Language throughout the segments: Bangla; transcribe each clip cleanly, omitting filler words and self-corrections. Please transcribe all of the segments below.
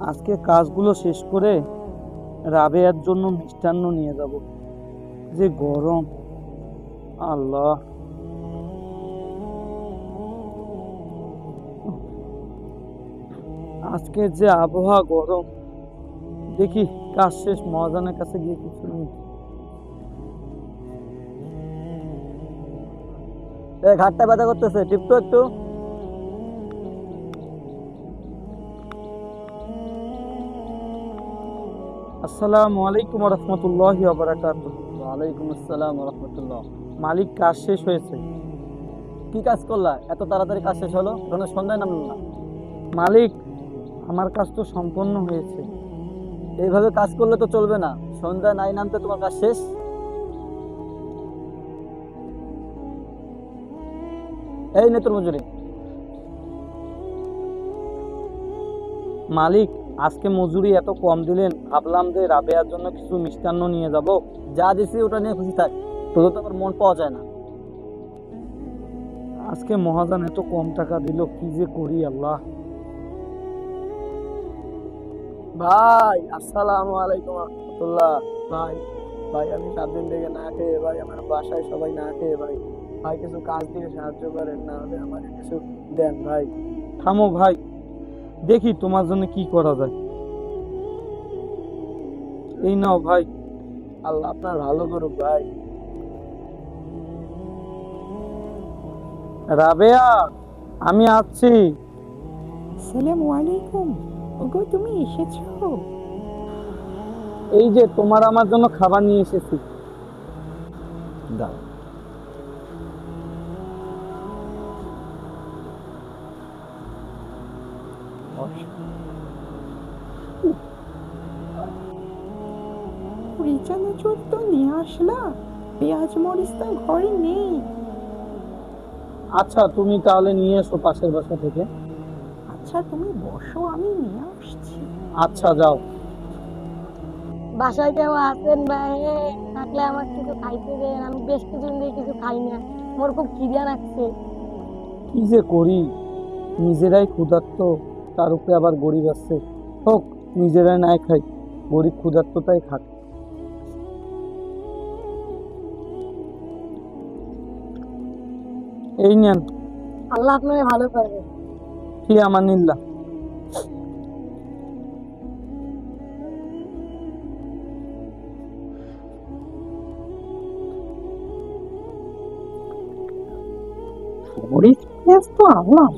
আজকে কাজগুলো শেষ করে রাবেয়ার জন্য মিষ্টান্ন নিয়ে যাব। যে গরম! আল্লাহ! আজকে যে আবহাওয়া গরম! দেখি কাজ শেষ মহাজনের কাছে গিয়ে কিছু নিই। ঘাটটা ব্যথা করতেছে, টিপতো একটু। আসসালামু আলাইকুম ওয়া রাহমাতুল্লাহি ওয়া বারাকাতুহু। ওয়ালাইকুম আসসালাম রহমতুল্লাহ। মালিক, কাজ শেষ হয়েছে। কি কাজ করলা? এত তাড়াতাড়ি কাজ শেষ হলো, কোনো সন্ধ্যায় নামলো না? মালিক, আমার কাজ তো সম্পন্ন হয়েছে। এইভাবে কাজ করলে তো চলবে না, সন্ধ্যা নাই নামতে তোমার কাজ শেষ। এই নে তোর মজুরি। মালিক, আজকে মজুরি এত কম দিলেন, ভাবলাম যে রাবেয়ার জন্য কিছু মিষ্টান্ন নিয়ে যাব। যা দিছি ওটা নিয়ে খুশি থাক, তোদের তো আবার মন পাওয়া যায় না। আজকে মহাজন এত কম টাকা দিল, কি যে করি আল্লাহ! ভাই আসসালামু আলাইকুম রহমতুল্লাহ। ভাই ভাই আমি 7 দিন থেকে না খেয়ে, ভাই আমার বাসায় সবাই না খেয়ে, ভাই ভাই কিছু কাজ দিয়ে সাহায্য করেন, না হলে আমাকে কিছু দেন ভাই। থামো ভাই, দেখি তোমার জন্য কি করা যায়। এই নাও ভাই। আল্লাহ আপনার ভালো করুক ভাই। রাবেয়া, আমি আসছি। আসসালামু আলাইকুম। ওগো, তুমি এসেছো? এই যে তোমার আমার জন্য খাবার নিয়ে এসেছি। দাও। পুরি চানাচুর তো নিয়ে আসলা, পেঁয়াজ মরিচ তো ঘরে নেই। আচ্ছা, তুমি তাহলে নিয়ে এসো পাশের বাসা থেকে। আচ্ছা তুমি বসো, আমি নিয়ে আসছি। আচ্ছা, যাও। বাসায় কেউ আছেন ভাই? থাকলে আমার কিছু খাইতে দেন, আমি বেশ কিছুদিন দিয়ে কিছু খাই না, আমার খুব খিদা লাগছে। কি যে করি, নিজেরাই ক্ষুধার্ত, তার উপরে আবার গরিব আছে। হোক, নিজেরাই নাই খাই, গরিব ক্ষুধার্তটাই খাক। এই নেন। আল্লাহ আপনাকে ভালো করবে। কি আমানিল্লাহ। মরিচ পেঁয়াজ তো আনলাম,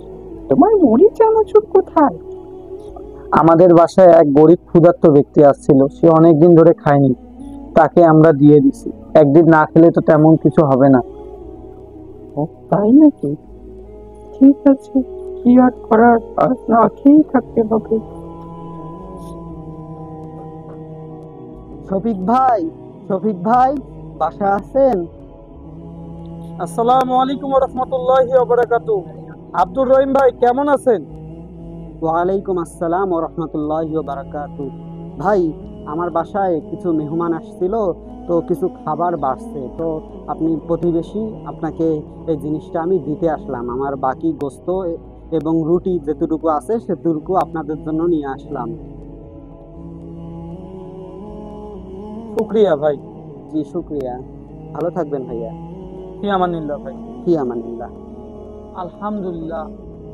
তোমার মরিচ চানাচুর কোথায়? আমাদের বাসায় এক গরিব ক্ষুধার্ত ব্যক্তি আসছিল, সে অনেকদিন ধরে খায়নি, তাকে আমরা দিয়ে দিছি। একদিন না খেলে তো তেমন কিছু হবে না। ও তাই নাকি? ঠিক আছে, কি আর করার, আজ না খেয়েই থাকতে হবে। শফিক ভাই, শফিক ভাই বাসায় আছেন? আসসালামু আলাইকুম ওয়া রাহমাতুল্লাহি ওয়া বারাকাতুহু। আব্দুর রহিম ভাই, কেমন আছেন? ওয়ালাইকুম আসসালাম ওয়া রাহমাতুল্লাহি ওয়া বারাকাতুহু। ভাই, আমার বাসায় কিছু মেহমান আসছিল, তো কিছু খাবার বাড়ছে, তো আপনি প্রতিবেশী, আপনাকে এই জিনিসটা আমি দিতে আসলাম। আমার বাকি গোস্ত এবং রুটি যেটুকু আছে সেটুকু আপনাদের জন্য নিয়ে আসলাম। শুকরিয়া ভাই। জি শুক্রিয়া। ভালো থাকবেন ভাইয়া। ফি আমানিল্লাহ ভাই। ফি আমানিল্লাহ। আলহামদুলিল্লাহ,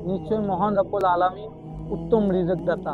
নিশ্চয় মহান রব্বুল আলামিন উত্তম রিজিক দাতা।